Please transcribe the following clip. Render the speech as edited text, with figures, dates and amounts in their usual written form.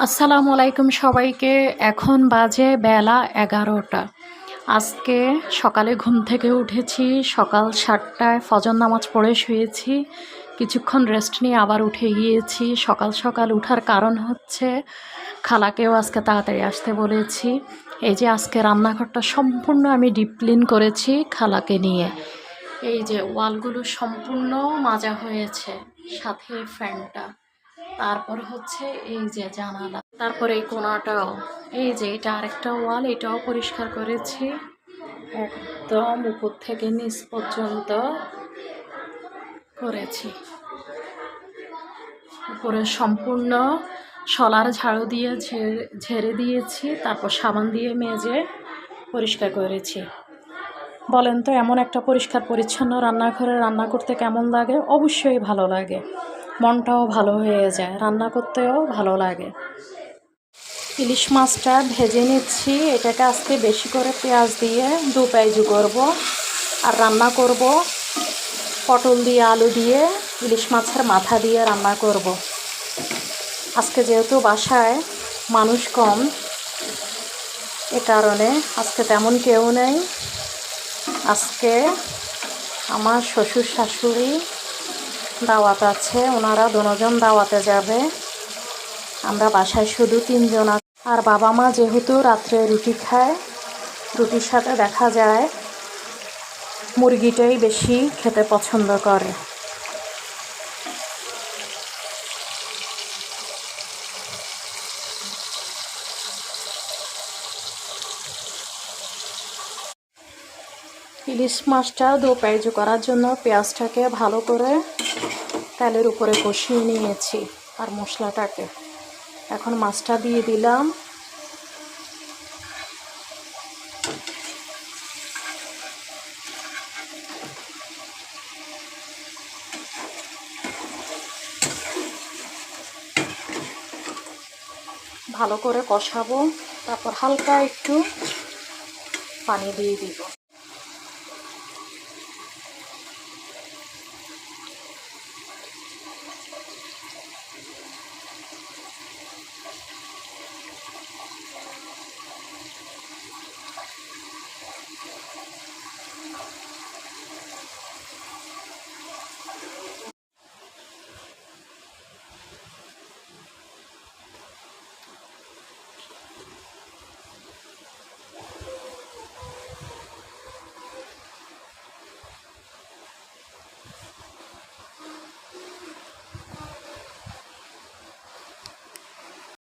আসসালামু আলাইকুম সবাইকে। এখন বাজে বেলা ১১টা। আজকে সকালে ঘুম থেকে উঠেছি, সকাল ৭টায় ফজর নামাজ পড়ে শুয়েছি। কিছুক্ষণ রেস্ট নিয়ে আবার উঠে গিয়েছি। সকাল সকাল উঠার কারণ হচ্ছে খালাকেও আজকে তাড়াতাড়ি আসতে বলেছি। এই যে আজকে রান্নাঘরটা সম্পূর্ণ আমি ডিপ ক্লিন করেছি খালাকে নিয়ে। এই যে ওয়ালগুলো সম্পূর্ণ মাজা হয়েছে, সাথে ফ্যানটা। তারপর হচ্ছে এই যে জানালা, তারপরে এই কোণাটাও, এই যে এটা আরেকটা ওয়াল, এটাও পরিষ্কার করেছি। একদম উপর থেকে নিচ পর্যন্ত করেছি। উপরে সম্পূর্ণ শলার ঝাড়ু দিয়ে ঝেড়ে দিয়েছি, তারপর সাবান দিয়ে মেজে পরিষ্কার করেছি। বলেন তো, এমন একটা পরিষ্কার পরিচ্ছন্ন রান্নাঘরে রান্না করতে কেমন লাগে? অবশ্যই ভালো লাগে, মনটাও ভালো হয়ে যায়, রান্না করতেও ভালো লাগে। ইলিশ মাছটা ভেজে নিচ্ছি। এটাকে আজকে বেশি করে পেঁয়াজ দিয়ে দু পেঁয়াজু করব, আর রান্না করব পটল দিয়ে, আলু দিয়ে, ইলিশ মাছের মাথা দিয়ে রান্না করব। আজকে যেহেতু বাসায় মানুষ কম, এ কারণে আজকে তেমন কেউ নেই। আজকে আমার শ্বশুর শাশুড়ি দাওয়াত আছে, ওনারা দুজন দাওয়াতে যাবে। আমরা বাসায় শুধু ৩ জন। আর বাবা মা যেহেতু রাত্রে রুটি খায়, রুটির সাথে দেখা যায় মুরগিটাই বেশি খেতে পছন্দ করে। ইলিশ মাছটা দো পেঁয়াজু করার জন্য পেঁয়াজটাকে ভালো করে তেলের উপরে কষিয়ে নিয়েছি, আর মশলাটাকে এখন মাছটা দিয়ে দিলাম। ভালো করে কষাবো, তারপর হালকা একটু পানি দিয়ে দিব।